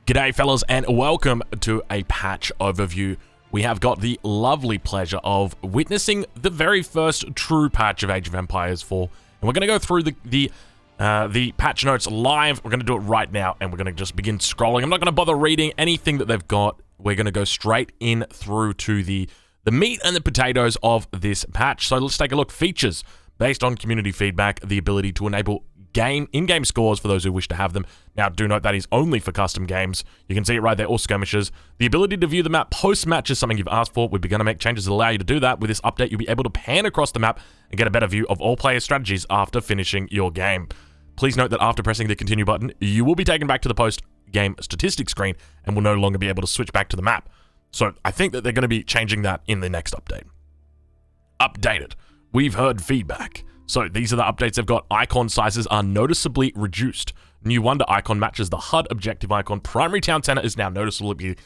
G'day fellas, and welcome to a patch overview. We have got the lovely pleasure of witnessing the very first true patch of Age of Empires 4, and we're going to go through the patch notes live. We're going to do it right now, and we're going to just begin scrolling. I'm not going to bother reading anything that they've got. We're going to go straight in through to the meat and the potatoes of this patch. So let's take a look. Features based on community feedback, the ability to enable in-game scores for those who wish to have them. Now, do note that is only for custom games. You can see it right there, or skirmishes. The ability to view the map post-match is something you've asked for. We're going to make changes that allow you to do that. With this update, you'll be able to pan across the map and get a better view of all player strategies after finishing your game. Please note that after pressing the continue button, you will be taken back to the post-game statistics screen and will no longer be able to switch back to the map. So I think that they're going to be changing that in the next update. Updated. We've heard feedback. So these are the updates they've got. Icon sizes are noticeably reduced. New Wonder icon matches the HUD objective icon. Primary town center is now noticeably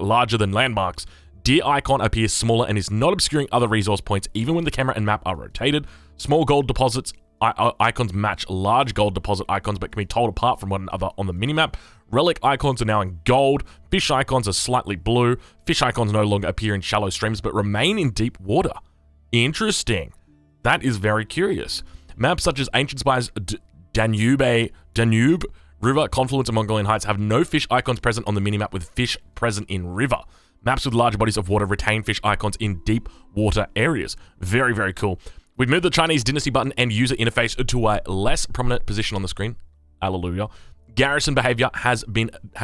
larger than landmarks. Deer icon appears smaller and is not obscuring other resource points even when the camera and map are rotated. Small gold deposits icons match large gold deposit icons but can be told apart from one another on the minimap. Relic icons are now in gold. Fish icons are slightly blue. Fish icons no longer appear in shallow streams but remain in deep water. Interesting. That is very curious. Maps such as Ancient Spires, Danube River, Confluence, and Mongolian Heights have no fish icons present on the minimap with fish present in river. Maps with large bodies of water retain fish icons in deep water areas. Very, very cool. We've moved the Chinese Dynasty button and user interface to a less prominent position on the screen. Hallelujah. Garrison behavior has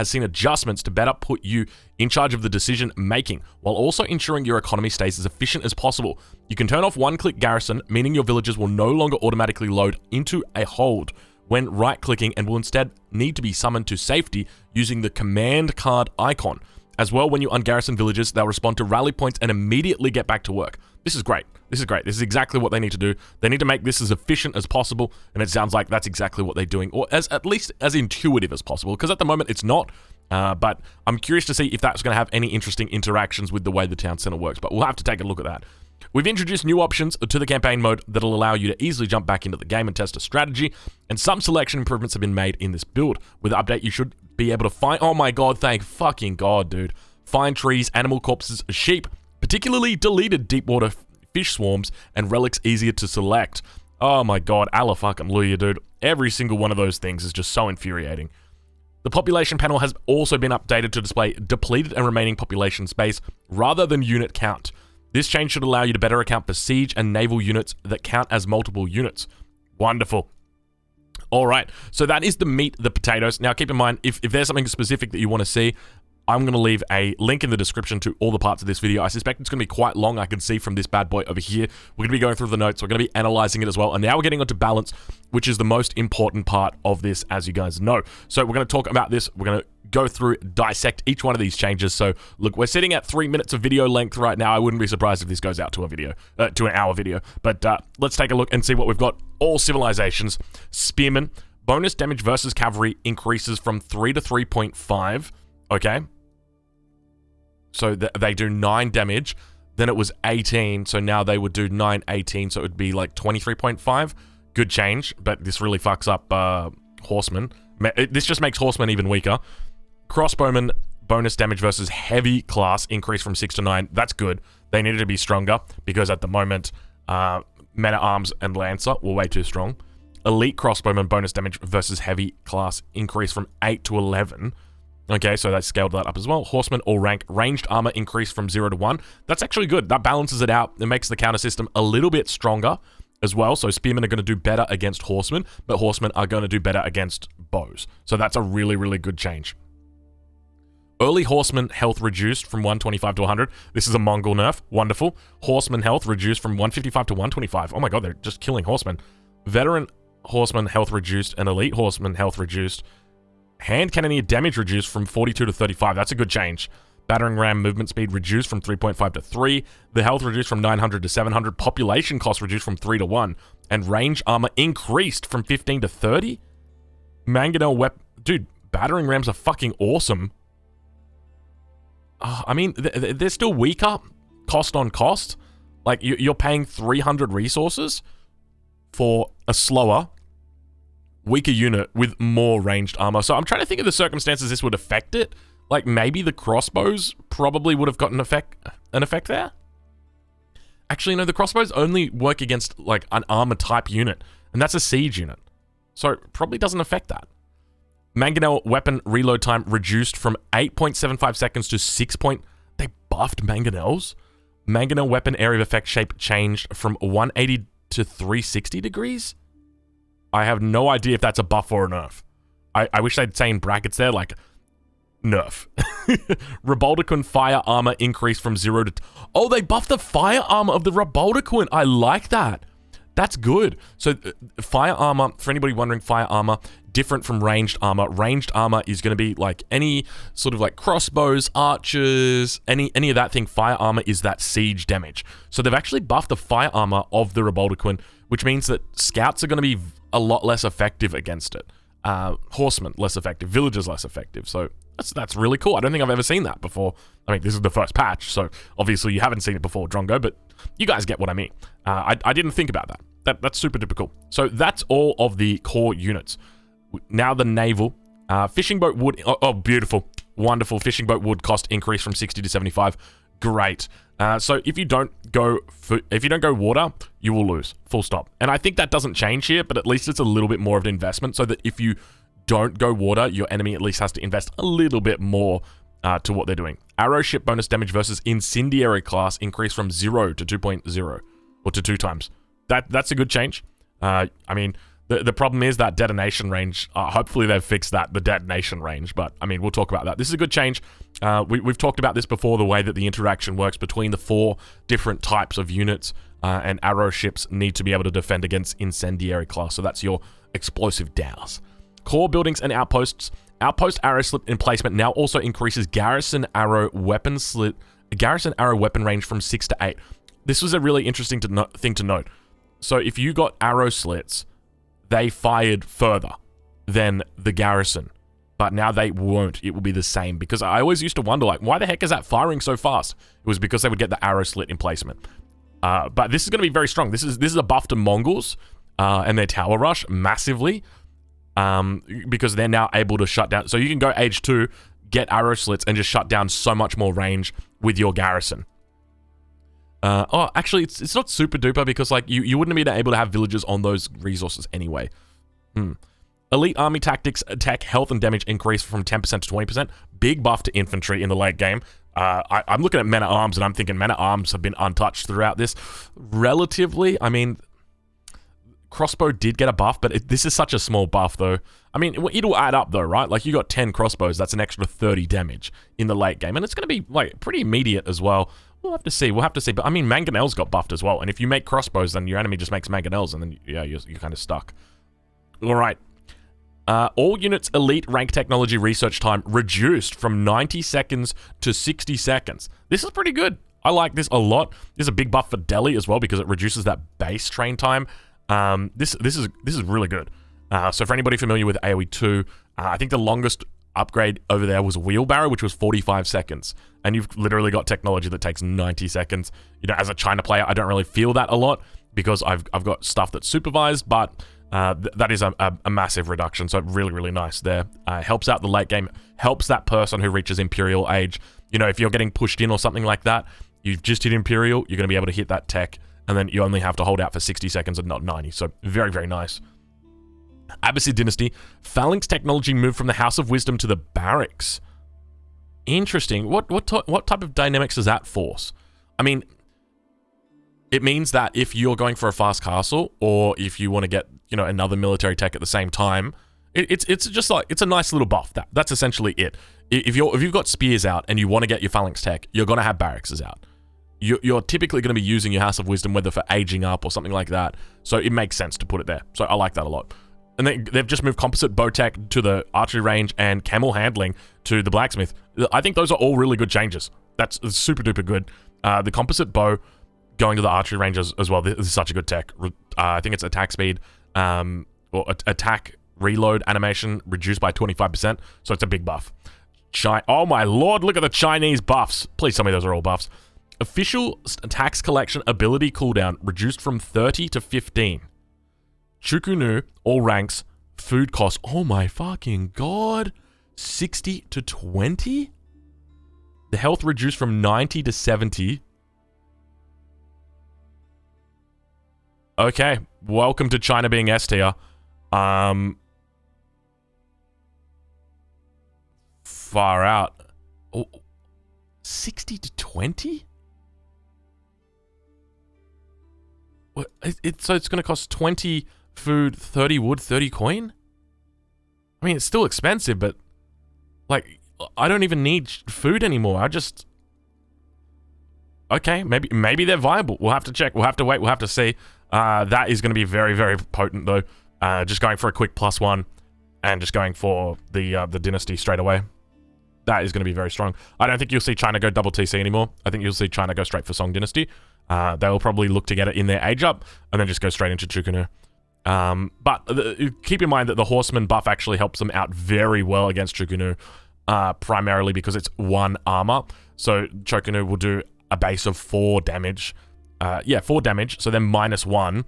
seen adjustments to better put you in charge of the decision making, while also ensuring your economy stays as efficient as possible. You can turn off one-click garrison, meaning your villagers will no longer automatically load into a hold when right-clicking and will instead need to be summoned to safety using the command card icon. As well, when you ungarrison villages, they'll respond to rally points and immediately get back to work. This is great. This is great. This is exactly what they need to do. They need to make this as efficient as possible, and it sounds like that's exactly what they're doing, or at least as intuitive as possible, because at the moment it's not. But I'm curious to see if that's going to have any interesting interactions with the way the town center works, but we'll have to take a look at that. We've introduced new options to the campaign mode that'll allow you to easily jump back into the game and test a strategy, and some selection improvements have been made in this build. With the update, you should be able to find, oh my god, thank fucking god, dude. Find trees, animal corpses, sheep, particularly deleted deep water fish swarms, and relics easier to select. Oh my god, Allah fucking Luya, dude. Every single one of those things is just so infuriating. The population panel has also been updated to display depleted and remaining population space rather than unit count. This change should allow you to better account for siege and naval units that count as multiple units. Wonderful. All right, so that is the meat, the potatoes. Now, keep in mind, if there's something specific that you want to see, I'm going to leave a link in the description to all the parts of this video. I suspect it's going to be quite long. I can see from this bad boy over here. We're going to be going through the notes. We're going to be analyzing it as well. And now we're getting onto balance, which is the most important part of this, as you guys know. So we're going to talk about this. We're going to go through, dissect each one of these changes. So look, we're sitting at 3 minutes of video length right now. I wouldn't be surprised if this goes out to an hour video. But let's take a look and see what we've got. All civilizations. Spearmen. Bonus damage versus cavalry increases from 3 to 3.5. Okay. So they do 9 damage. Then it was 18. So now they would do 9, 18. So it would be like 23.5. Good change. But this really fucks up horsemen. This just makes horsemen even weaker. Crossbowmen, bonus damage versus heavy class increase from 6 to 9. That's good. They needed to be stronger because at the moment, men-at-arms and lancer were way too strong. Elite crossbowmen, bonus damage versus heavy class increase from 8 to 11. Okay, so they scaled that up as well. Horsemen all rank. Ranged armor increased from 0 to 1. That's actually good. That balances it out. It makes the counter system a little bit stronger as well. So spearmen are going to do better against horsemen, but horsemen are going to do better against bows. So that's a really, really good change. Early horseman health reduced from 125 to 100. This is a Mongol nerf. Wonderful. Horseman health reduced from 155 to 125. Oh my god, they're just killing horsemen. Veteran horseman health reduced and elite horseman health reduced. Hand cannoneer damage reduced from 42 to 35. That's a good change. Battering ram movement speed reduced from 3.5 to 3. The health reduced from 900 to 700. Population cost reduced from 3 to 1. And range armor increased from 15 to 30. Mangonel weapon. Dude, battering rams are fucking awesome. I mean, they're still weaker. Cost on cost. Like, you're paying 300 resources for a slower weaker unit with more ranged armor. So I'm trying to think of the circumstances this would affect it. Like maybe the crossbows probably would have gotten an effect there. Actually, no, the crossbows only work against like an armor type unit, and that's a siege unit. So it probably doesn't affect that. Mangonel weapon reload time reduced from 8.75 seconds to 6. They buffed Mangonels? Mangonel weapon area of effect shape changed from 180 to 360 degrees? I have no idea if that's a buff or a nerf. I wish they'd say in brackets there, like, nerf. Rebaldequin fire armor increased from 0 to... Oh, they buffed the fire armor of the Rebaldequin. I like that. That's good. So, fire armor, for anybody wondering, fire armor, different from ranged armor. Ranged armor is going to be like any sort of like crossbows, archers, any of that thing. Fire armor is that siege damage. So, they've actually buffed the fire armor of the Rebaldequin, which means that scouts are going to be a lot less effective against it. Horsemen, less effective. Villagers, less effective. So, that's really cool. I don't think I've ever seen that before. I mean, this is the first patch, so obviously you haven't seen it before, Drongo, but you guys get what I mean. I didn't think about that. That's super duper cool. So that's all of the core units. Now the naval. Fishing boat wood. Oh, beautiful. Wonderful. Fishing boat wood cost increase from 60 to 75. Great. So if you don't go water, you will lose. Full stop. And I think that doesn't change here, but at least it's a little bit more of an investment so that if you don't go water, your enemy at least has to invest a little bit more to what they're doing. Arrow ship bonus damage versus incendiary class increased from 0 to 2.0 or to 2 times. That's a good change. I mean, the problem is that detonation range. Hopefully they've fixed that, the detonation range, but I mean, we'll talk about that. This is a good change. We've talked about this before, the way that the interaction works between the 4 different types of units, and arrow ships need to be able to defend against incendiary class. So that's your explosive douse. Core buildings and outposts. Outpost arrow slit emplacement now also increases garrison arrow weapon range from 6 to 8. This was a really interesting thing to note. So if you got arrow slits, they fired further than the garrison, but now they won't. It will be the same, because I always used to wonder, like, why the heck is that firing so fast? It was because they would get the arrow slit emplacement. But this is going to be very strong. This is a buff to Mongols and their tower rush massively. Because they're now able to shut down. So you can go age 2, get arrow slits, and just shut down so much more range with your garrison. Actually, it's not super duper, because like you wouldn't have been able to have villagers on those resources anyway. Elite army tactics, attack, health, and damage increase from 10% to 20%. Big buff to infantry in the late game. I'm looking at men-at-arms, and I'm thinking men-at-arms have been untouched throughout this. Relatively, I mean... Crossbow did get a buff, but this is such a small buff, though. I mean, it'll add up, though, right? Like, you got 10 crossbows, that's an extra 30 damage in the late game, and it's going to be, like, pretty immediate as well. We'll have to see, but, I mean, Mangonels got buffed as well, and if you make crossbows, then your enemy just makes Mangonels, and then, yeah, you're kind of stuck. All right. All units elite rank technology research time reduced from 90 seconds to 60 seconds. This is pretty good. I like this a lot. This is a big buff for Delhi as well, because it reduces that base train time. This is really good. So for anybody familiar with AoE 2, I think the longest upgrade over there was Wheelbarrow, which was 45 seconds. And you've literally got technology that takes 90 seconds. You know, as a China player, I don't really feel that a lot because I've got stuff that's supervised, but that is a massive reduction. So really, really nice there. Helps out the late game, helps that person who reaches Imperial age. You know, if you're getting pushed in or something like that, you've just hit Imperial, you're going to be able to hit that tech, and then you only have to hold out for 60 seconds and not 90. So very, very nice. Abbasid Dynasty. Phalanx technology moved from the House of Wisdom to the Barracks. Interesting. What type of dynamics does that force? I mean, it means that if you're going for a fast castle, or if you want to get, you know, another military tech at the same time, it's just like, it's a nice little buff. That's essentially it. If you've got spears out and you want to get your phalanx tech, you're going to have barracks out. You're typically going to be using your House of Wisdom, whether for aging up or something like that. So it makes sense to put it there. So I like that a lot. And they've just moved composite bow tech to the archery range and camel handling to the blacksmith. I think those are all really good changes. That's super duper good. The composite bow going to the archery range as well. This is such a good tech. I think it's attack speed, or attack reload animation reduced by 25%. So it's a big buff. Oh my lord, look at the Chinese buffs. Please tell me those are all buffs. Official tax collection ability cooldown reduced from 30 to 15. Chukunu, all ranks, food costs. Oh my fucking god. 60 to 20? The health reduced from 90 to 70. Okay, welcome to China being S tier. Far out. Oh, 60 to 20? What? So it's going to cost 20 food, 30 wood, 30 coin? I mean, it's still expensive, but like, I don't even need food anymore. I just... Okay, maybe they're viable. We'll have to check. We'll have to wait. We'll have to see. That is going to be very, very potent, though. Just going for a quick +1 and just going for the dynasty straight away. That is going to be very strong. I don't think you'll see China go double TC anymore. I think you'll see China go straight for Song Dynasty. They will probably look to get it in their age up and then just go straight into Chukunu. But keep in mind that the Horseman buff actually helps them out very well against Chukunu, primarily because it's 1 armor. So Chukunu will do a base of 4 damage. 4 damage. So then -1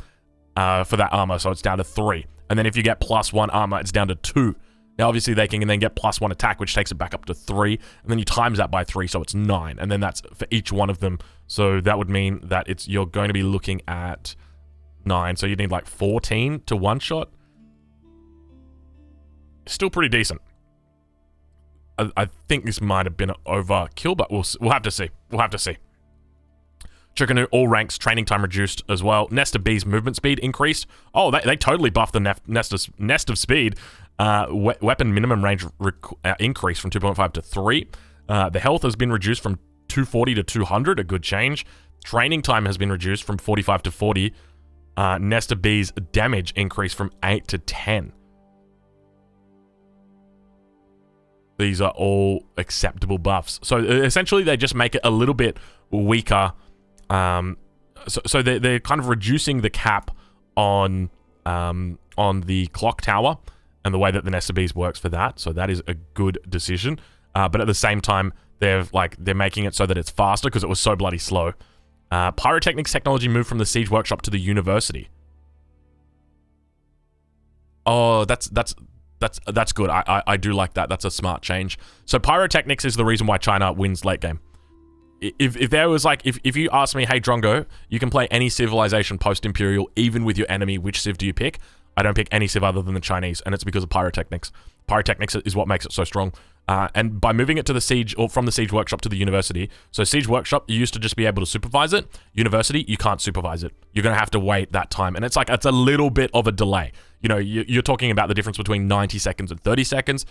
for that armor. So it's down to 3. And then if you get +1 armor, it's down to 2. Now, obviously, they can then get +1 attack, which takes it back up to 3. And then you times that by 3, so it's 9. And then that's for each one of them. So that would mean that you're going to be looking at 9. So you need like 14 to one-shot. Still pretty decent. I think this might have been an overkill, but we'll have to see. We'll have to see. Chukunu, all ranks, training time reduced as well. Nest of Bees movement speed increased. Oh, they totally buffed the Nest of Speed. Weapon minimum range increased from 2.5 to 3. The health has been reduced from 240 to 200, a good change. Training time has been reduced from 45 to 40. Nest of Bees damage increased from 8 to 10. These are all acceptable buffs. So essentially, they just make it a little bit weaker. So they're kind of reducing the cap on the clock tower and the way that the Nest of Bees works for that. So that is a good decision. But at the same time, they're making it so that it's faster because it was so bloody slow. Pyrotechnics technology moved from the Siege Workshop to the University. Oh, that's good. I do like that. That's a smart change. So pyrotechnics is the reason why China wins late game. If there was if you ask me, hey Drongo, you can play any civilization post-imperial, even with your enemy, which civ do you pick? I don't pick any civ other than the Chinese, and it's because of pyrotechnics. Pyrotechnics is what makes it so strong. And by moving it to the Siege, or from the Siege Workshop to the University, so Siege Workshop, you used to just be able to supervise it. University, you can't supervise it. You're going to have to wait that time. And it's a little bit of a delay. You know, you're talking about the difference between 90 seconds and 30 seconds.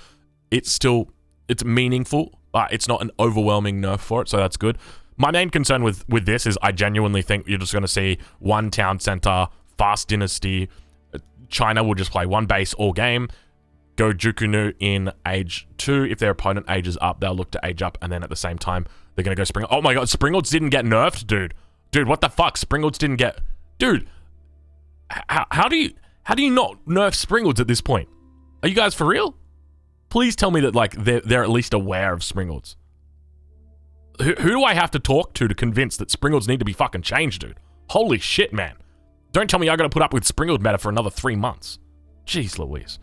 It's meaningful, but it's not an overwhelming nerf for it, so that's good. My main concern with this is I genuinely think you're just going to see one town center, fast dynasty. China will just play one base all game, go Jukunu in age 2. If their opponent ages up, they'll look to age up, and then at the same time, they're going to go Spring. Oh my god, Springalds didn't get nerfed, dude. Dude, what the fuck? Springalds didn't get... Dude, how do you not nerf Springalds at this point? Are you guys for real? Please tell me that, they're at least aware of Springalds. Who do I have to talk to convince that Springalds need to be fucking changed, dude? Holy shit, man. Don't tell me I gotta put up with Springald meta for another 3 months. Jeez Louise.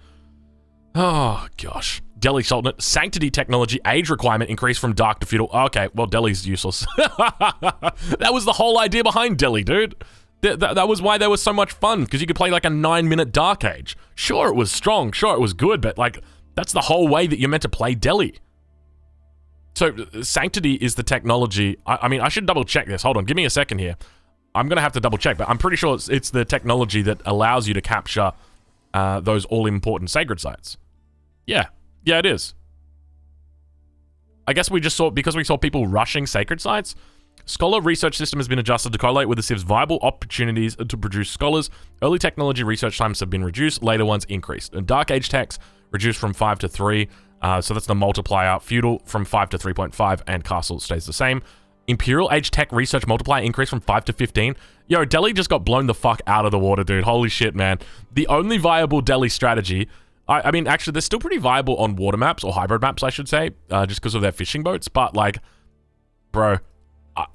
Oh, gosh. Delhi Sultanate. Sanctity technology age requirement increased from dark to feudal. Okay, well, Delhi's useless. That was the whole idea behind Delhi, dude. That was why there was so much fun, because you could play a 9-minute dark age. Sure, it was strong. Sure, it was good, but that's the whole way that you're meant to play Delhi. So, Sanctity is the technology. I mean, I should double check this. Hold on, give me a second here. I'm going to have to double check, but I'm pretty sure it's the technology that allows you to capture those all-important sacred sites. Yeah, it is. I guess we just saw, because we saw people rushing sacred sites, Scholar research system has been adjusted to correlate with the civ's viable opportunities to produce scholars. Early technology research times have been reduced, later ones increased. And Dark Age techs reduced from 5 to 3, so that's the multiplier. Feudal from 5 to 3.5, and Castle stays the same. Imperial Age tech research multiplier increased from 5 to 15. Yo, Delhi just got blown the fuck out of the water, dude. Holy shit, man. The only viable Delhi strategy... I mean, actually, they're still pretty viable on water maps, or hybrid maps, I should say, just because of their fishing boats. But, bro,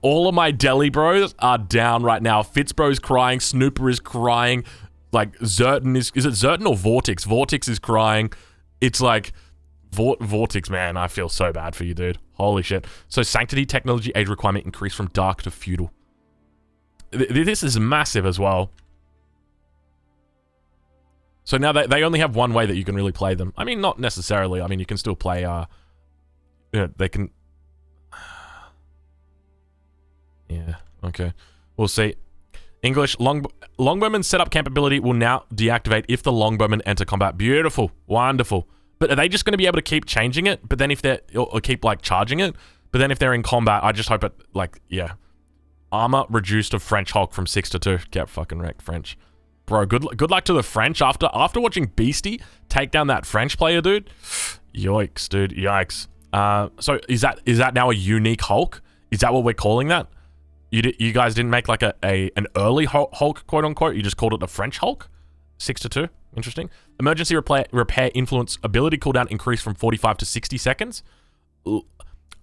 all of my Delhi bros are down right now. Fitzbro's crying, Snooper is crying, Like Zertin is it Zertin or Vortex? Vortex is crying. It's like Vortex, man, I feel so bad for you, dude. Holy shit. So Sanctity technology age requirement increased from dark to feudal. This is massive as well. So now they only have one way that you can really play them. I mean, not necessarily. I mean, you can still play, they can... Yeah, okay. We'll see. English, longbowman setup capability will now deactivate if the longbowmen enter combat. Beautiful. Wonderful. But are they just going to be able to keep changing it? But then if they're... Or keep, like, charging it? But then if they're in combat, I just hope it, like, yeah. Armor reduced of French Hulk from 6 to 2. Get fucking wrecked, French. Bro, good luck to the French after watching Beastie take down that French player, dude. Yikes, dude. Yikes. So is that now a unique Hulk? Is that what we're calling that? You guys didn't make like an early Hulk, quote unquote. You just called it a French Hulk? 6 to 2. Interesting. Emergency repair influence ability cooldown increased from 45 to 60 seconds.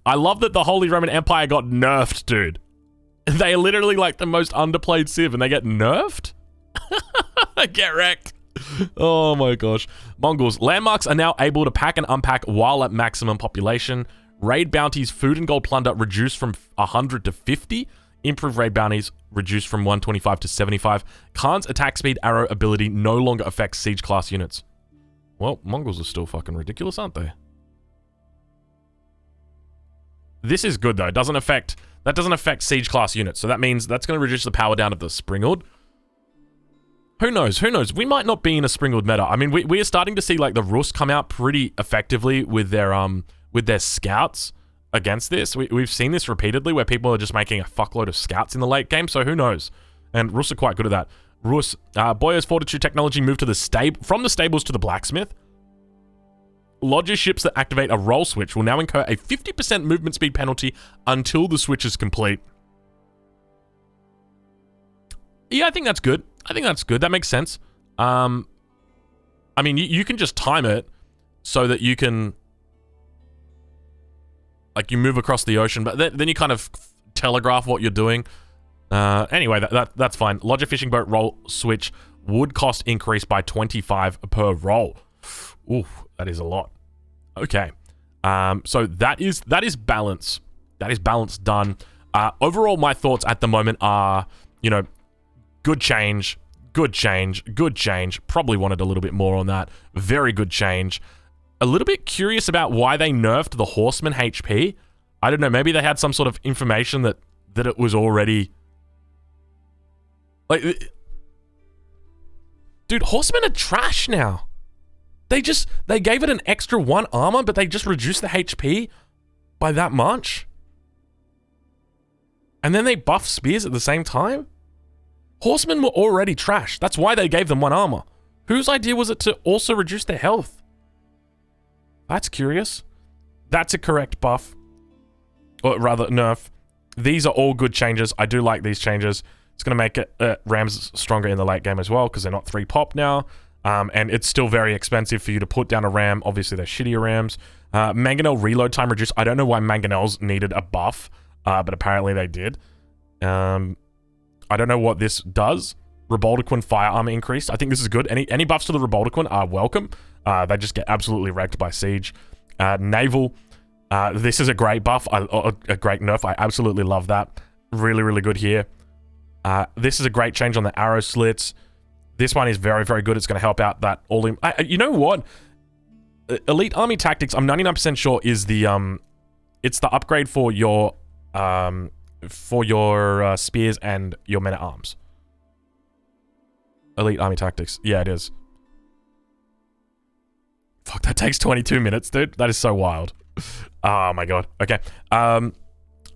I love that the Holy Roman Empire got nerfed, dude. They are literally like the most underplayed civ and they get nerfed? Get wrecked. Oh my gosh. Mongols. Landmarks are now able to pack and unpack while at maximum population. Raid bounties, food and gold plunder reduced from 100 to 50. Improved raid bounties reduced from 125 to 75. Khan's attack speed arrow ability no longer affects siege class units. Well, Mongols are still fucking ridiculous, aren't they? This is good though. That doesn't affect siege class units. So that means that's going to reduce the power down of the Springald. Who knows? Who knows? We might not be in a Springald meta. I mean, we are starting to see like the Rus come out pretty effectively with their scouts against this. We've seen this repeatedly where people are just making a fuckload of scouts in the late game. So who knows? And Rus are quite good at that. Rus, Boyer's Fortitude technology moved to from the stables to the blacksmith. Lodger ships that activate a roll switch will now incur a 50% movement speed penalty until the switch is complete. Yeah, I think that's good. That makes sense. I mean, you can just time it so that you can, like, you move across the ocean, but then you kind of telegraph what you're doing. Anyway, that's fine. Lodger fishing boat roll switch would cost increase by 25 per roll. Ooh, that is a lot. Okay. So that is balance. That is balance done. Overall, my thoughts at the moment are, you know, good change. Probably wanted a little bit more on that. Very good change. A little bit curious about why they nerfed the Horseman HP. I don't know. Maybe they had some sort of information that it was already... Like... Dude, Horsemen are trash now. They gave it an extra 1 armor, but they just reduced the HP by that much. And then they buff spears at the same time? Horsemen were already trash. That's why they gave them 1 armor. Whose idea was it to also reduce their health? That's curious. That's a correct buff. Or rather, nerf. These are all good changes. I do like these changes. It's going to make it, Rams stronger in the late game as well, because they're not 3 pop now. And it's still very expensive for you to put down a Ram. Obviously, they're shittier Rams. Mangonel reload time reduced. I don't know why Mangonels needed a buff, but apparently they did. I don't know what this does. Reboldequin fire armor increased. I think this is good. Any buffs to the Reboldequin are welcome. They just get absolutely wrecked by siege. Naval. This is a great buff. A great nerf. I absolutely love that. Really, really good here. This is a great change on the arrow slits. This one is very, very good. It's going to help out that all in... you know what? Elite Army Tactics, I'm 99% sure, is the... it's the upgrade for your spears and your men-at-arms. Elite Army Tactics. Yeah, it is. Fuck, that takes 22 minutes, dude. That is so wild. Oh, my God. Okay. I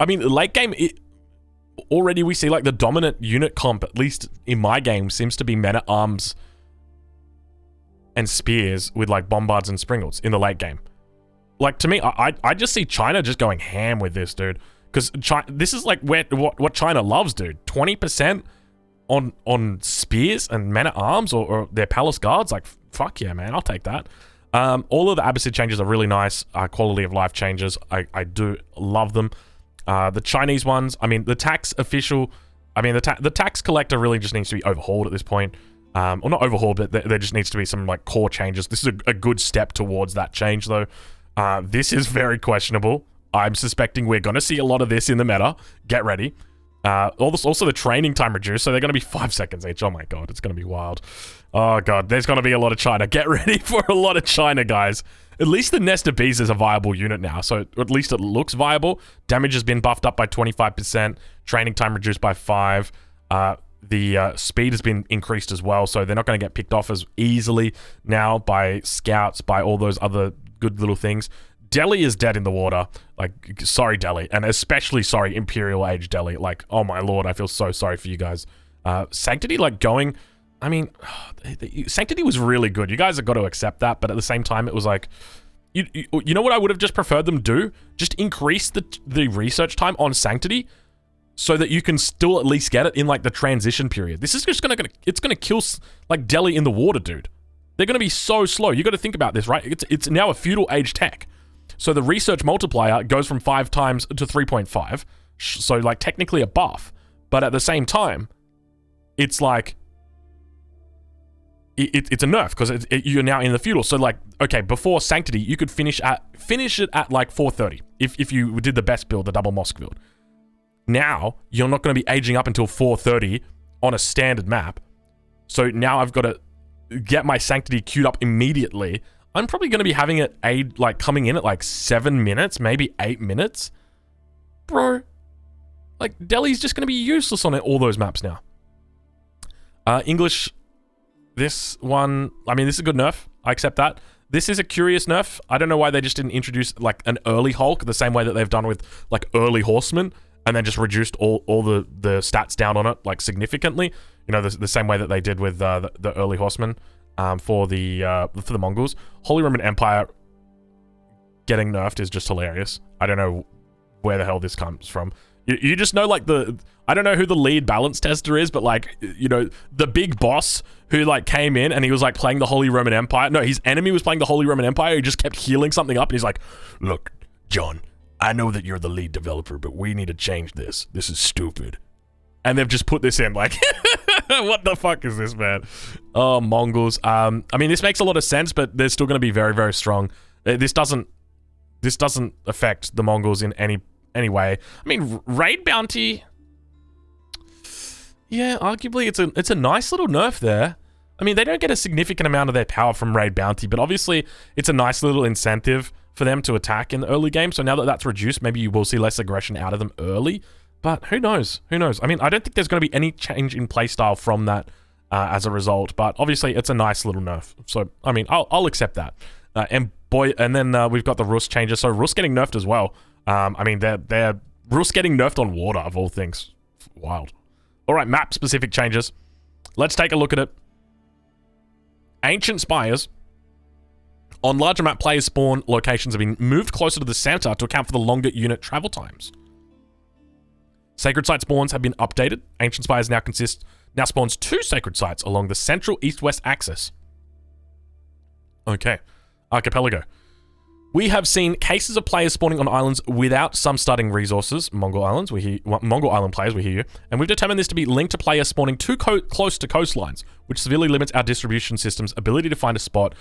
mean, late game... Already we see like the dominant unit comp, at least in my game, seems to be men-at-arms and spears with like bombards and springalds in the late game. Like, to me, I just see China just going ham with this, dude. Because this is like what China loves, dude. 20% on spears and men-at-arms or their palace guards. Like, fuck yeah, man. I'll take that. All of the Abbasid changes are really nice. Quality of life changes. I do love them. The Chinese ones, I mean, the tax official, I mean, the tax collector really just needs to be overhauled at this point. Or not overhauled, but there just needs to be some like core changes. This is a good step towards that change, though. This is very questionable. I'm suspecting we're going to see a lot of this in the meta. Get ready. Also, the training time reduced, so they're going to be 5 seconds each. Oh my god, it's going to be wild. Oh god, there's going to be a lot of China. Get ready for a lot of China, guys. At least the Nest of Bees is a viable unit now, so at least it looks viable. Damage has been buffed up by 25%. Training time reduced by 5. The speed has been increased as well, so they're not going to get picked off as easily now by scouts, by all those other good little things. Delhi is dead in the water. Like, sorry, Delhi. And especially sorry, Imperial Age Delhi. Like, oh my lord, I feel so sorry for you guys. Sanctity, like, going... I mean, Sanctity was really good. You guys have got to accept that, but at the same time, it was like... You know what I would have just preferred them do? Just increase the research time on Sanctity so that you can still at least get it in, like, the transition period. This is just it's gonna kill, like, Delhi in the water, dude. They're gonna be so slow. You got to think about this, right? It's now a feudal age tech. So the research multiplier goes from 5 times to 3.5. So, like, technically a buff. But at the same time, it's like... It's a nerf, because you're now in the feudal. So, like, okay, before Sanctity, you could finish it at, like, 430. If you did the best build, the double mosque build. Now, you're not going to be aging up until 430 on a standard map. So now I've got to get my Sanctity queued up immediately. I'm probably going to be having it coming in at like 7 minutes, maybe 8 minutes. Bro, like, Delhi's just going to be useless on all those maps now. English, this one, I mean, this is a good nerf. I accept that. This is a curious nerf. I don't know why they just didn't introduce like an early Hulk the same way that they've done with like early Horsemen, and then just reduced all the stats down on it like significantly. You know, the same way that they did with the early Horsemen. For the Mongols. Holy Roman Empire getting nerfed is just hilarious. I don't know where the hell this comes from. You just know, like, I don't know who the lead balance tester is, but, like, you know, the big boss who, like, came in and he was, like, playing the Holy Roman Empire. No, his enemy was playing the Holy Roman Empire. He just kept healing something up, and he's like, look, John, I know that you're the lead developer, but we need to change this. This is stupid. And they've just put this in, like... What the fuck is this, man? Oh, Mongols. I mean, this makes a lot of sense, but they're still going to be very, very strong. This doesn't affect the Mongols in any way. I mean, raid bounty. Yeah, arguably it's a nice little nerf there. I mean, they don't get a significant amount of their power from raid bounty, but obviously it's a nice little incentive for them to attack in the early game. So now that that's reduced, maybe you will see less aggression out of them early. But who knows? Who knows? I mean, I don't think there's going to be any change in playstyle from that as a result. But obviously, it's a nice little nerf. So, I mean, I'll accept that. And then we've got the Rus changes. So Rus getting nerfed as well. I mean, they're Rus getting nerfed on water of all things. Wild. All right, map specific changes. Let's take a look at it. Ancient Spires. On larger map, players' spawn locations have been moved closer to the center to account for the longer unit travel times. Sacred Site spawns have been updated. Ancient Spires now spawns 2 Sacred Sites along the central east-west axis. Okay. Archipelago. We have seen cases of players spawning on islands without some starting resources. Mongol Island players, we hear you. And we've determined this to be linked to players spawning too close to coastlines, which severely limits our distribution system's ability to find a spot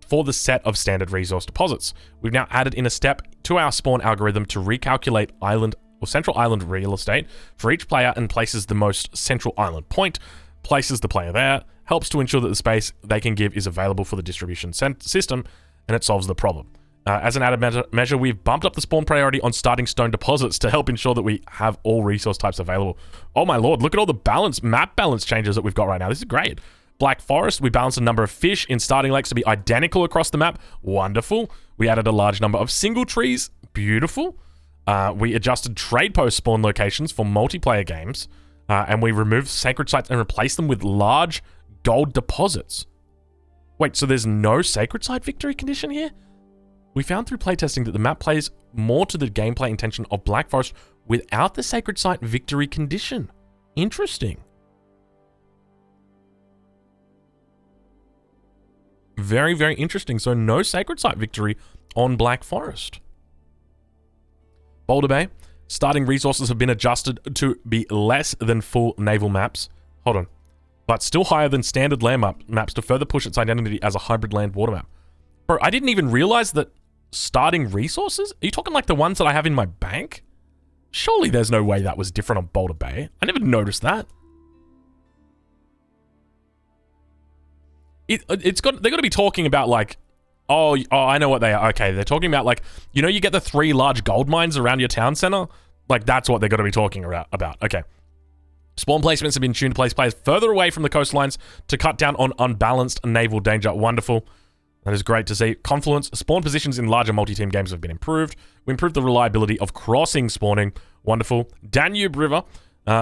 for the set of standard resource deposits. We've now added in a step to our spawn algorithm to recalculate island or central island real estate for each player and places the most central island point, places the player there, helps to ensure that the space they can give is available for the distribution system, and it solves the problem. As an added measure, we've bumped up the spawn priority on starting stone deposits to help ensure that we have all resource types available. Oh my lord, look at all the map balance changes that we've got right now. This is great. Black Forest, we balanced a number of fish in starting lakes to be identical across the map. Wonderful. We added a large number of single trees. Beautiful. We adjusted trade post spawn locations for multiplayer games, and we removed sacred sites and replaced them with large gold deposits. Wait, so there's no sacred site victory condition here? We found through playtesting that the map plays more to the gameplay intention of Black Forest without the sacred site victory condition. Interesting. Very, very interesting. So no sacred site victory on Black Forest. Boulder Bay, starting resources have been adjusted to be less than full naval maps. Hold on. but still higher than standard land maps to further push its identity as a hybrid land-water map. Bro, I didn't even realize that starting resources? Are you talking like the ones that I have in my bank? Surely there's no way that was different on Boulder Bay. I never noticed that. They're going to be talking about like, oh, I know what they are. Okay, they're talking about like, you know, you get the 3 large gold mines around your town center? Like, that's what they're going to be talking about. Okay. Spawn placements have been tuned to place players further away from the coastlines to cut down on unbalanced naval danger. Wonderful. That is great to see. Confluence. Spawn positions in larger multi-team games have been improved. We improved the reliability of crossing spawning. Wonderful. Danube River.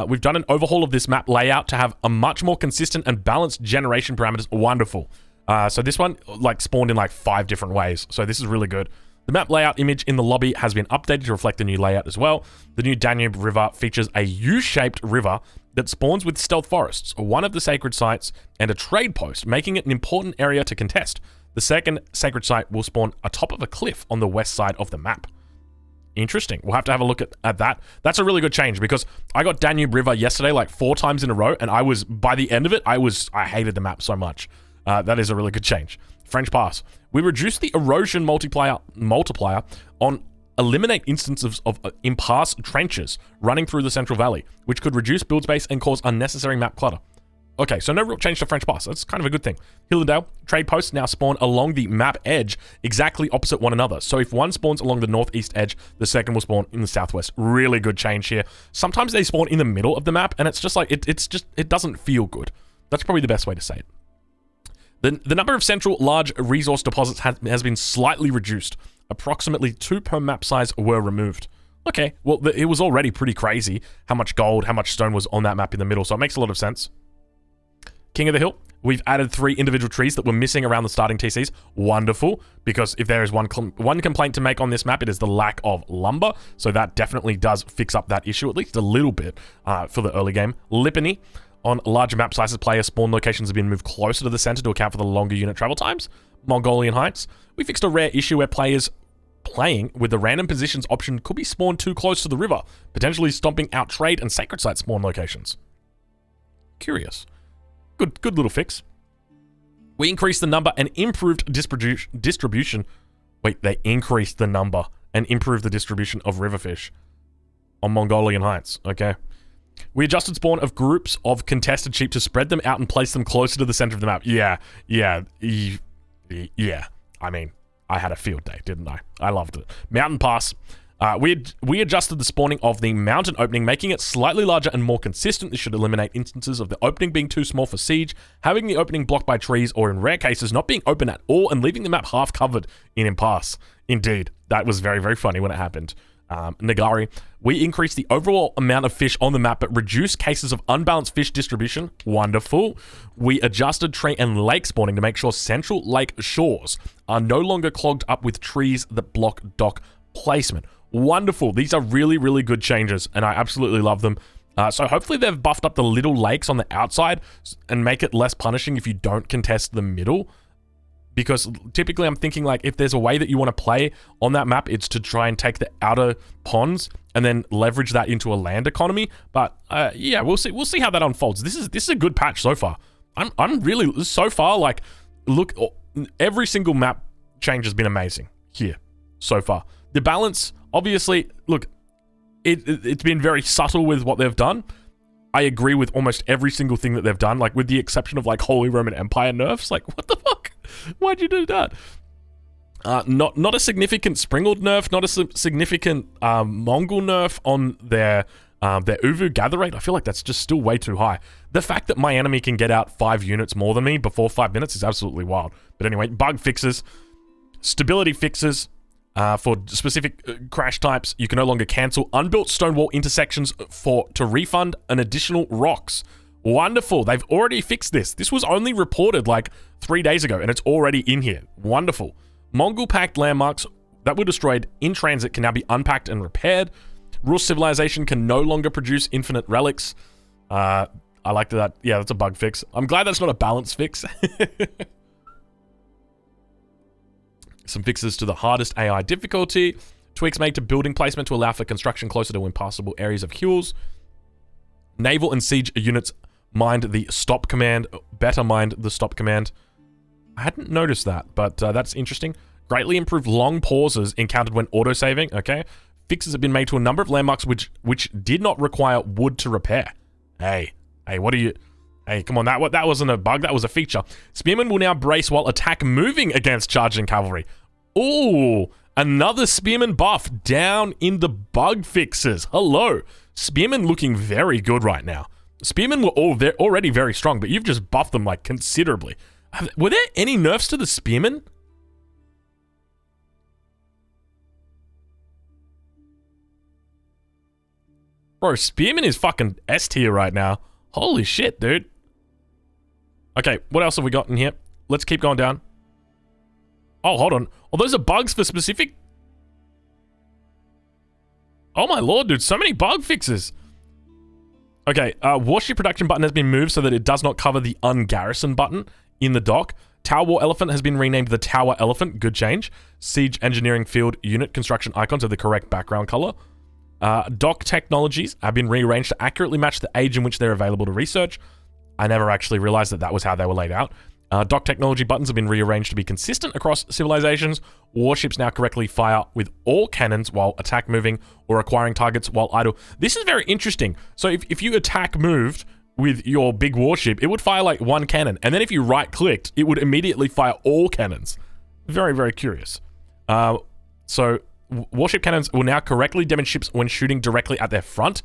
We've done an overhaul of this map layout to have a much more consistent and balanced generation parameters. Wonderful. So this one like spawned in like 5 different ways. So this is really good. The map layout image in the lobby has been updated to reflect the new layout as well. The new Danube River features a U-shaped river that spawns with stealth forests, one of the sacred sites, and a trade post, making it an important area to contest. The second sacred site will spawn atop of a cliff on the west side of the map. Interesting. We'll have to have a look at that. That's a really good change because I got Danube River yesterday like 4 times in a row, and by the end of it, I hated the map so much. That is a really good change. French Pass. We reduced the erosion multiplier on eliminate instances of impasse trenches running through the Central Valley, which could reduce build space and cause unnecessary map clutter. Okay, so no real change to French Pass. That's kind of a good thing. Hillendale, trade posts now spawn along the map edge, exactly opposite one another. So if one spawns along the northeast edge, the second will spawn in the southwest. Really good change here. Sometimes they spawn in the middle of the map, and it's just like, it doesn't feel good. That's probably the best way to say it. The number of central large resource deposits has been slightly reduced. Approximately 2 per map size were removed. Okay, well, it was already pretty crazy how much gold, how much stone was on that map in the middle, so it makes a lot of sense. King of the Hill, we've added 3 individual trees that were missing around the starting TCs. Wonderful, because if there is one complaint to make on this map, it is the lack of lumber, so that definitely does fix up that issue, at least a little bit for the early game. Lipany, on larger map sizes, player spawn locations have been moved closer to the center to account for the longer unit travel times. Mongolian Heights, we fixed a rare issue where players playing with the random positions option could be spawned too close to the river, potentially stomping out trade and sacred site spawn locations. Curious. Good little fix. We increased the number and improved distribution. Wait, they increased the number and improved the distribution of riverfish on Mongolian Heights. Okay. We adjusted spawn of groups of contested sheep to spread them out and place them closer to the center of the map. Yeah. I mean, I had a field day, didn't I? I loved it. Mountain Pass. We adjusted the spawning of the mountain opening, making it slightly larger and more consistent. This should eliminate instances of the opening being too small for siege, having the opening blocked by trees, or in rare cases, not being open at all and leaving the map half covered in impasse. Indeed, that was very, very funny when it happened. Nagari, we increased the overall amount of fish on the map, but reduced cases of unbalanced fish distribution. Wonderful. We adjusted tree and lake spawning to make sure central lake shores are no longer clogged up with trees that block dock placement. Wonderful. These are really, really good changes, and I absolutely love them. So hopefully they've buffed up the little lakes on the outside and make it less punishing if you don't contest the middle. Because typically I'm thinking like if there's a way that you want to play on that map, it's to try and take the outer ponds and then leverage that into a land economy. But yeah, we'll see how that unfolds. This is a good patch so far. I'm really so far like look, every single map change has been amazing here so far. The balance, obviously, look, it's been very subtle with what they've done. I agree with almost every single thing that they've done, like with the exception of like Holy Roman Empire nerfs. Like, what the fuck? Why'd you do that? Not a significant Springald nerf, not a significant Mongol nerf on their Uvu gather rate. I feel like that's just still way too high. The fact that my enemy can get out 5 units more than me before 5 minutes is absolutely wild. But anyway, bug fixes, stability fixes. For specific crash types, you can no longer cancel unbuilt stone wall intersections to refund an additional rocks. Wonderful. They've already fixed this. This was only reported like 3 days ago, and it's already in here. Wonderful. Mongol packed landmarks that were destroyed in transit can now be unpacked and repaired. Rus civilization can no longer produce infinite relics. I like that. Yeah, that's a bug fix. I'm glad that's not a balance fix. Some fixes to the hardest AI difficulty. Tweaks made to building placement to allow for construction closer to impassable areas of hills. Naval and siege units mind the stop command, better mind the stop command. I hadn't noticed that, but that's interesting. Greatly improved long pauses encountered when autosaving, okay? Fixes have been made to a number of landmarks which did not require wood to repair. Hey, what are you... Hey, come on, that wasn't a bug, that was a feature. Spearmen will now brace while attack moving against charging cavalry. Ooh, another Spearman buff down in the bug fixes. Hello. Spearmen looking very good right now. Spearmen were already very strong, but you've just buffed them, like, considerably. Were there any nerfs to the Spearmen? Bro, Spearman is fucking S tier right now. Holy shit, dude. Okay, what else have we got in here? Let's keep going down. Oh, hold on. Oh, those are bugs for specific... Oh my lord, dude. So many bug fixes. Okay, warship production button has been moved so that it does not cover the ungarrison button in the dock. Tower War Elephant has been renamed the Tower Elephant. Good change. Siege Engineering Field Unit construction icons are the correct background color. Dock technologies have been rearranged to accurately match the age in which they're available to research. I never actually realized that was how they were laid out. Dock technology buttons have been rearranged to be consistent across civilizations. Warships now correctly fire with all cannons while attack moving or acquiring targets while idle. This is very interesting. So if you attack moved with your big warship, it would fire like one cannon. And then if you right-clicked, it would immediately fire all cannons. Very, very curious. So warship cannons will now correctly damage ships when shooting directly at their front.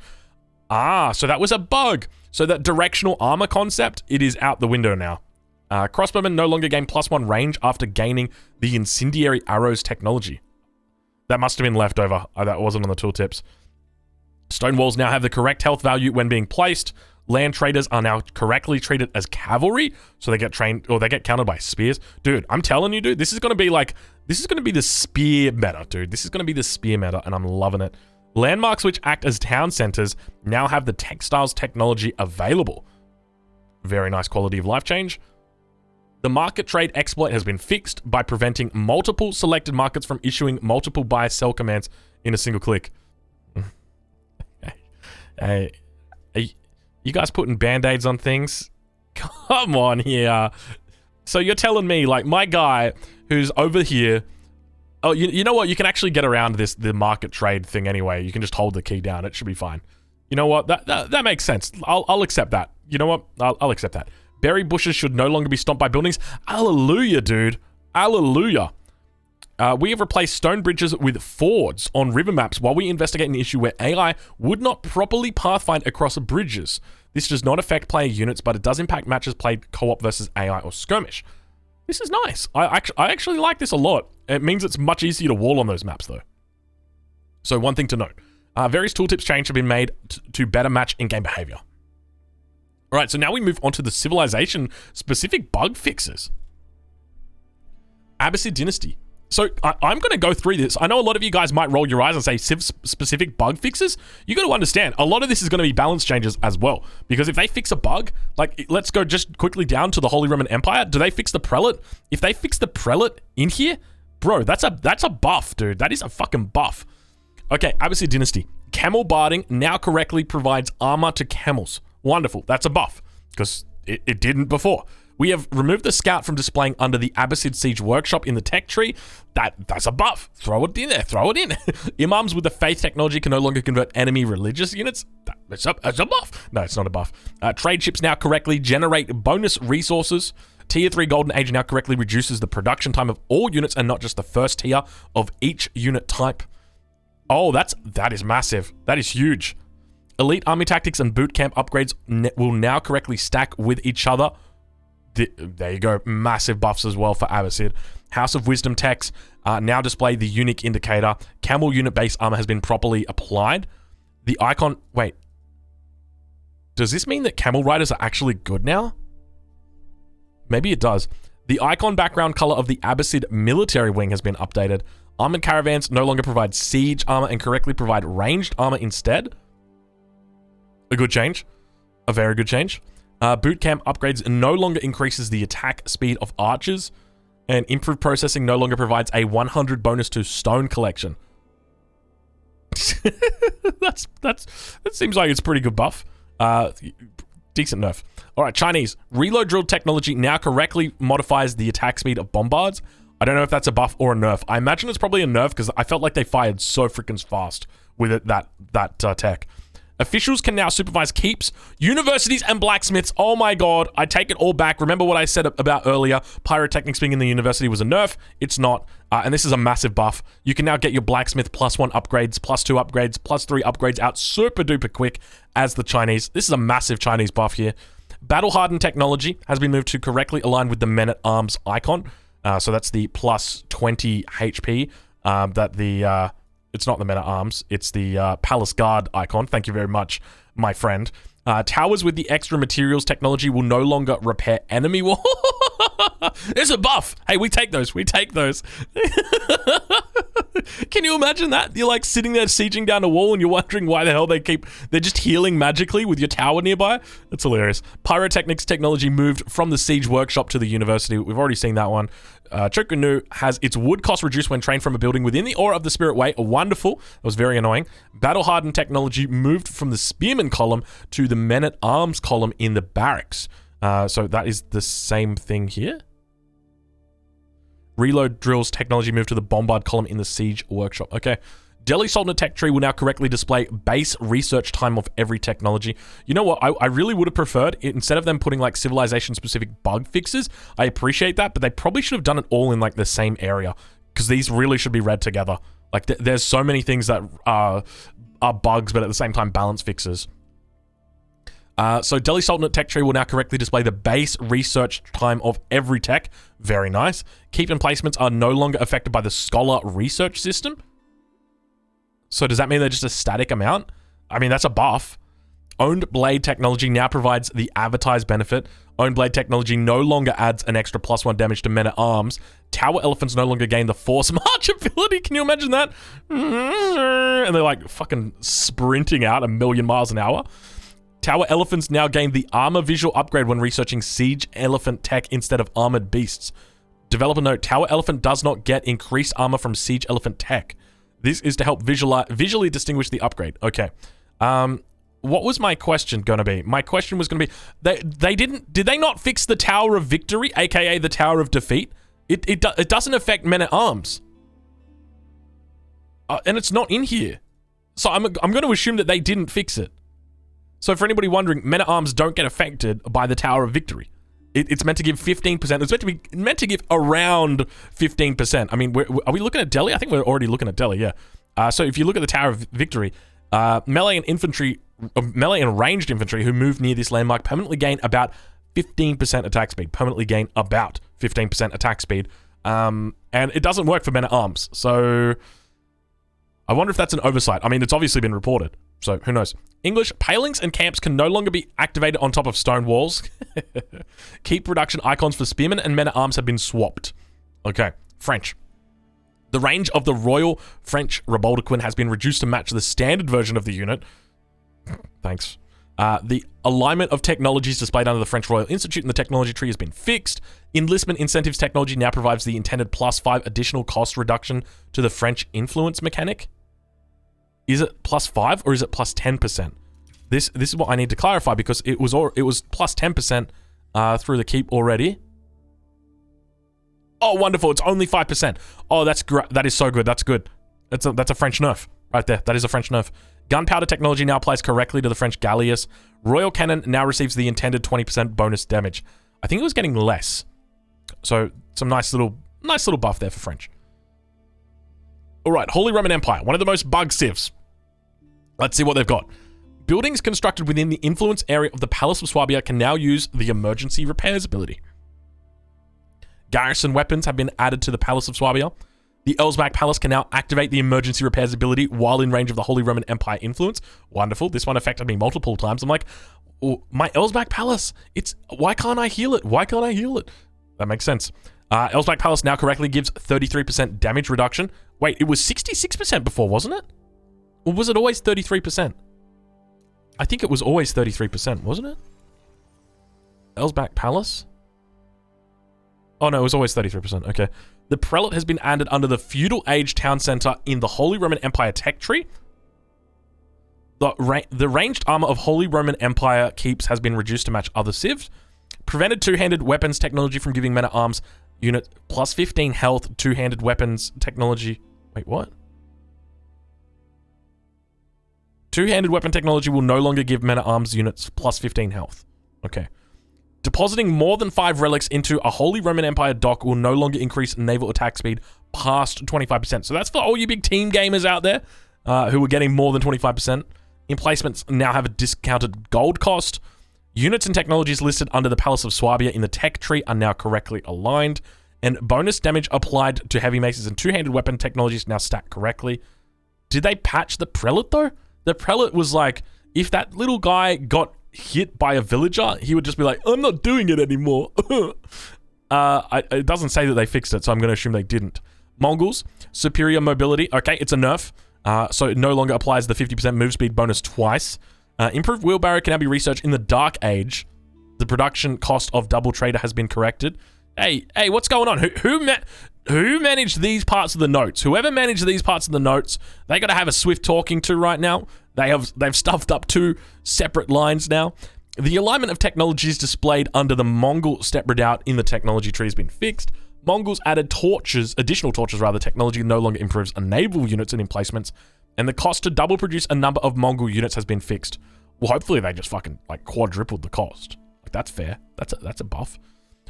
Ah, so that was a bug. So that directional armor concept, it is out the window now. Crossbowmen no longer gain +1 range after gaining the incendiary arrows technology. That must have been left over. That wasn't on the tooltips. Stone walls now have the correct health value when being placed. Land traders are now correctly treated as cavalry, so they get trained, or they get countered by spears. Dude, I'm telling you, dude, this is going to be like, this is going to be the spear meta, dude. This is going to be the spear meta, and I'm loving it. Landmarks which act as town centers now have the textiles technology available. Very nice quality of life change. The market trade exploit has been fixed by preventing multiple selected markets from issuing multiple buy-sell commands in a single click. Hey, you guys putting band-aids on things? Come on here. So you're telling me, like, my guy who's over here... Oh, you know what? You can actually get around the market trade thing anyway. You can just hold the key down. It should be fine. You know what? That makes sense. I'll accept that. You know what? I'll accept that. Berry bushes should no longer be stomped by buildings. Hallelujah, dude. Hallelujah. We have replaced stone bridges with fords on river maps while we investigate an issue where AI would not properly pathfind across bridges. This does not affect player units, but it does impact matches played co-op versus AI or skirmish. This is nice. I actually like this a lot. It means it's much easier to wall on those maps, though. So one thing to note. Various tooltips change have been made to better match in-game behavior. All right, so now we move on to the civilization-specific bug fixes. Abbasid Dynasty. So I'm going to go through this. I know a lot of you guys might roll your eyes and say civ-specific bug fixes. You got to understand, a lot of this is going to be balance changes as well. Because if they fix a bug, like, let's go just quickly down to the Holy Roman Empire. Do they fix the prelate? If they fix the prelate in here, bro, that's a buff, dude. That is a fucking buff. Okay, Abbasid Dynasty. Camel barding now correctly provides armor to camels. Wonderful. That's a buff. Because it didn't before. We have removed the scout from displaying under the Abbasid Siege Workshop in the tech tree. That's a buff. Throw it in there. Throw it in. Imams with the faith technology can no longer convert enemy religious units. That's a buff. No, it's not a buff. Trade ships now correctly generate bonus resources. Tier 3 Golden Age now correctly reduces the production time of all units and not just the first tier of each unit type. Oh, that is massive. That is huge. Elite army tactics and boot camp upgrades will now correctly stack with each other. There you go. Massive buffs as well for Abbasid. House of Wisdom techs now display the unique indicator. Camel unit base armor has been properly applied. The icon... Wait. Does this mean that camel riders are actually good now? Maybe it does. The icon background color of the Abbasid military wing has been updated. Armored caravans no longer provide siege armor and correctly provide ranged armor instead. A good change. A very good change. Boot camp upgrades no longer increases the attack speed of archers, and improved processing no longer provides a 100 bonus to stone collection. That seems like it's a pretty good buff. Decent nerf. All right, Chinese. Reload drill technology now correctly modifies the attack speed of bombards. I don't know if that's a buff or a nerf. I imagine it's probably a nerf because I felt like they fired so freaking fast with it, that tech. Officials can now supervise keeps, universities, and blacksmiths. Oh my god, I take it all back. Remember what I said about earlier? Pyrotechnics being in the university was a nerf. It's not. And this is a massive buff. You can now get your blacksmith +1 upgrades, +2 upgrades, +3 upgrades out super duper quick as the Chinese. This is a massive Chinese buff here. Battle-hardened technology has been moved to correctly align with the men-at-arms icon. So that's the +20 HP that the... it's not the men-at-arms, it's the Palace Guard icon. Thank you very much, my friend. Towers with the extra materials technology will no longer repair enemy wall. There's a buff. Hey, we take those. We take those. Can you imagine that? You're like sitting there sieging down a wall and you're wondering why the hell they're just healing magically with your tower nearby? That's hilarious. Pyrotechnics technology moved from the siege workshop to the university. We've already seen that one. Chokunu has its wood cost reduced when trained from a building within the aura of the Spirit Way. Wonderful. That was very annoying. Battle-hardened technology moved from the Spearman column to the Men-at-Arms column in the barracks. So that is the same thing here. Reload drills technology moved to the Bombard column in the Siege workshop. Okay. Delhi Sultanate tech tree will now correctly display base research time of every technology. You know what? I really would have preferred, instead of them putting like civilization-specific bug fixes, I appreciate that, but they probably should have done it all in like the same area, because these really should be read together. Like there's so many things that are bugs, but at the same time balance fixes. So Delhi Sultanate tech tree will now correctly display the base research time of every tech. Very nice. Keep emplacements are no longer affected by the Scholar research system. So does that mean they're just a static amount? I mean, that's a buff. Owned Blade technology now provides the advertised benefit. Owned Blade technology no longer adds an extra +1 damage to men-at-arms. Tower Elephants no longer gain the Force March ability. Can you imagine that? And they're like fucking sprinting out 1,000,000 miles an hour. Tower Elephants now gain the armor visual upgrade when researching Siege Elephant tech instead of armored beasts. Developer note, Tower Elephant does not get increased armor from Siege Elephant tech. This is to help visually distinguish the upgrade. Okay. What was my question going to be? My question was going to be, did they not fix the Tower of Victory, aka the Tower of Defeat? It doesn't affect men-at-arms. And it's not in here. So I'm going to assume that they didn't fix it. So for anybody wondering, men-at-arms don't get affected by the Tower of Victory. It's meant to give 15%. It's meant to give around 15%. I mean, are we looking at Delhi? I think we're already looking at Delhi, yeah. So if you look at the Tower of Victory, melee and ranged infantry who move near this landmark permanently gain about 15% attack speed. Permanently gain about 15% attack speed. And it doesn't work for men-at-arms. So I wonder if that's an oversight. I mean, it's obviously been reported. So, who knows? English, palings and camps can no longer be activated on top of stone walls. Keep reduction icons for spearmen and men-at-arms have been swapped. Okay, French. The range of the Royal French Reboldequin has been reduced to match the standard version of the unit. Thanks. The alignment of technologies displayed under the French Royal Institute and the technology tree has been fixed. Enlistment incentives technology now provides the intended +5 additional cost reduction to the French influence mechanic. Is it +5 or is it +10%? This is what I need to clarify because it was +10% through the keep already. Oh, wonderful! It's only 5%. Oh, that's great. That is so good. That's good. That's a French nerf right there. That is a French nerf. Gunpowder technology now applies correctly to the French galleass. Royal cannon now receives the intended 20% bonus damage. I think it was getting less. So some nice little buff there for French. All right, Holy Roman Empire, one of the most bug sieves. Let's see what they've got. Buildings constructed within the influence area of the Palace of Swabia can now use the emergency repairs ability. Garrison weapons have been added to the Palace of Swabia. The Elsbach Palace can now activate the emergency repairs ability while in range of the Holy Roman Empire influence. Wonderful. This one affected me multiple times. I'm like, oh, my Elsbach Palace, why can't I heal it? Why can't I heal it? That makes sense. Elsbach Palace now correctly gives 33% damage reduction. Wait, it was 66% before, wasn't it? Or was it always 33%? I think it was always 33%, wasn't it? Elsbach Palace? Oh no, it was always 33%, okay. The Prelate has been added under the Feudal Age Town Center in the Holy Roman Empire tech tree. The ranged armor of Holy Roman Empire keeps has been reduced to match other civs. Prevented two-handed weapons technology from giving men-at-arms unit plus 15 health. Two-handed weapons technology. Wait, what? Two-handed weapon technology will no longer give men-at-arms units plus 15 health. Okay. Depositing more than 5 relics into a Holy Roman Empire dock will no longer increase naval attack speed past 25%. So that's for all you big team gamers out there who are getting more than 25%. Emplacements now have a discounted gold cost. Units and technologies listed under the Palace of Swabia in the tech tree are now correctly aligned. And bonus damage applied to heavy maces and two-handed weapon technologies now stack correctly. Did they patch the prelate though? The prelate was like, if that little guy got hit by a villager, he would just be like, I'm not doing it anymore. It doesn't say that they fixed it, so I'm going to assume they didn't. Mongols, superior mobility. Okay, it's a nerf. So it no longer applies the 50% move speed bonus twice. Improved wheelbarrow can now be researched in the Dark Age. The production cost of double trader has been corrected. Hey, what's going on? Who managed these parts of the notes? Whoever managed these parts of the notes, they got to have a swift talking to right now. They've stuffed up 2 separate lines now. The alignment of technologies displayed under the Mongol step redoubt in the technology tree has been fixed. Mongols added additional torches technology no longer improves naval units and emplacements, and the cost to double produce a number of Mongol units has been fixed. Well, hopefully they just fucking like quadrupled the cost. Like that's fair. That's a buff.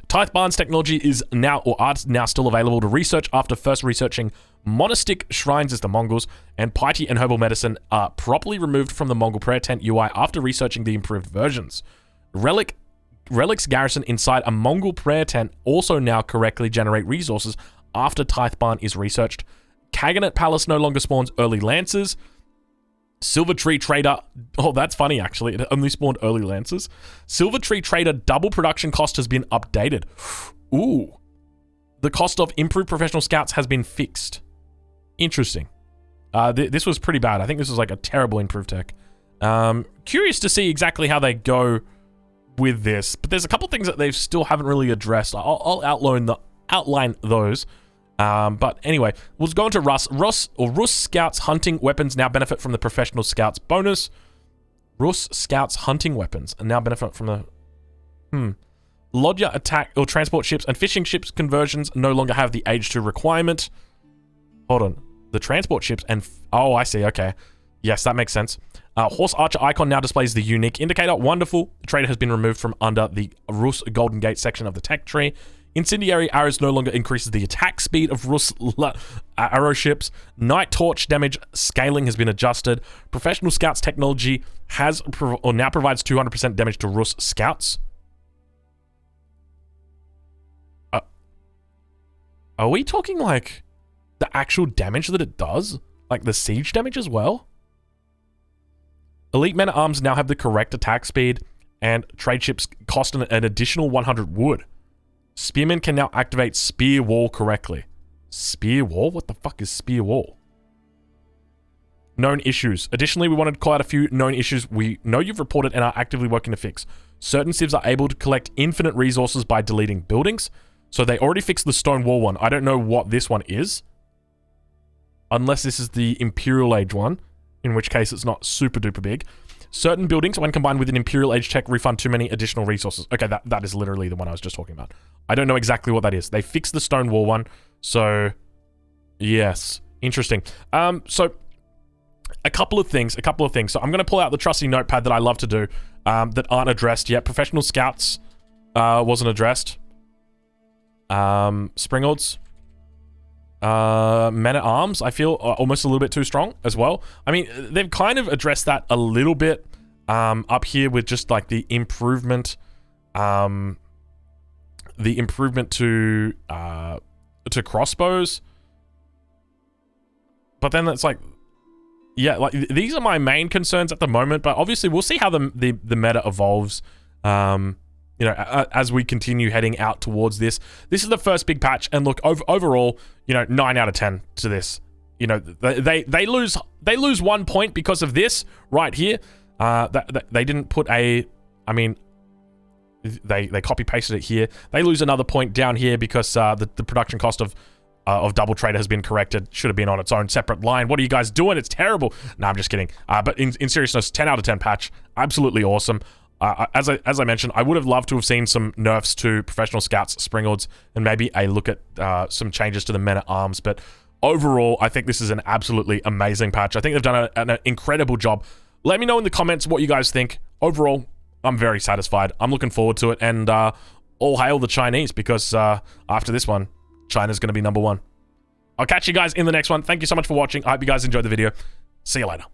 Tithe Barn's technology is now still available to research after first researching monastic shrines as the Mongols, and piety and herbal medicine are properly removed from the Mongol prayer tent UI after researching the improved versions. Relics garrison inside a Mongol prayer tent also now correctly generate resources after Tithe Barn is researched. Kaganet Palace no longer spawns early lancers. Silver Tree Trader, oh that's funny actually, it only spawned early lancers. Silver Tree Trader double production cost has been updated. Ooh. The cost of improved professional scouts has been fixed. Interesting. This was pretty bad. I think this was like a terrible improved tech. Curious to see exactly how they go with this, but there's a couple things that they still haven't really addressed. I'll outline those. But anyway, we'll go into Rus Scouts hunting weapons now benefit from the professional scouts bonus. Rus Scouts hunting weapons and now benefit from the Lodya attack or transport ships and fishing ships conversions no longer have the age 2 requirement. Hold on. The transport ships and oh, I see. Okay. Yes, that makes sense. Horse Archer icon now displays the unique indicator. Wonderful. The trader has been removed from under the Rus Golden Gate section of the tech tree. Incendiary arrows no longer increases the attack speed of Rus arrow ships. Night torch damage scaling has been adjusted. Professional Scouts technology now provides 200% damage to Rus Scouts. Are we talking like the actual damage that it does? Like the siege damage as well? Elite men-at-arms now have the correct attack speed, and trade ships cost an additional 100 wood. Spearmen can now activate Spear Wall correctly. Spear Wall? What the fuck is Spear Wall? Known issues. Additionally, we wanted to call out a few known issues we know you've reported and are actively working to fix. Certain civs are able to collect infinite resources by deleting buildings. So they already fixed the stone wall one. I don't know what this one is. Unless this is the Imperial Age one, in which case it's not super duper big. Certain buildings, when combined with an Imperial Age tech, refund too many additional resources. Okay, that is literally the one I was just talking about. I don't know exactly what that is. They fixed the stone wall one. So, yes. Interesting. So, a couple of things. So, I'm going to pull out the trusty notepad that I love to do that aren't addressed yet. Professional Scouts wasn't addressed. Springords. Men-at-arms, I feel almost a little bit too strong as well. I mean, they've kind of addressed that a little bit up here with just like the improvement to crossbows. But then it's like, yeah, like these are my main concerns at the moment, but obviously we'll see how the meta evolves. You know, as we continue heading out towards this. This is the first big patch, and look, overall, you know, 9 out of 10 to this. You know, they lose 1 point because of this right here. They didn't put a, I mean, they copy pasted it here. They lose another point down here because the production cost of of double trader has been corrected. Should have been on its own separate line. What are you guys doing? It's terrible. No, I'm just kidding. But in seriousness, 10 out of 10 patch. Absolutely awesome. As I mentioned, I would have loved to have seen some nerfs to professional scouts, springalds, and maybe a look at some changes to the men-at-arms. But overall, I think this is an absolutely amazing patch. I think they've done an incredible job. Let me know in the comments what you guys think. Overall, I'm very satisfied. I'm looking forward to it. And all hail the Chinese, because after this one, China's going to be #1. I'll catch you guys in the next one. Thank you so much for watching. I hope you guys enjoyed the video. See you later.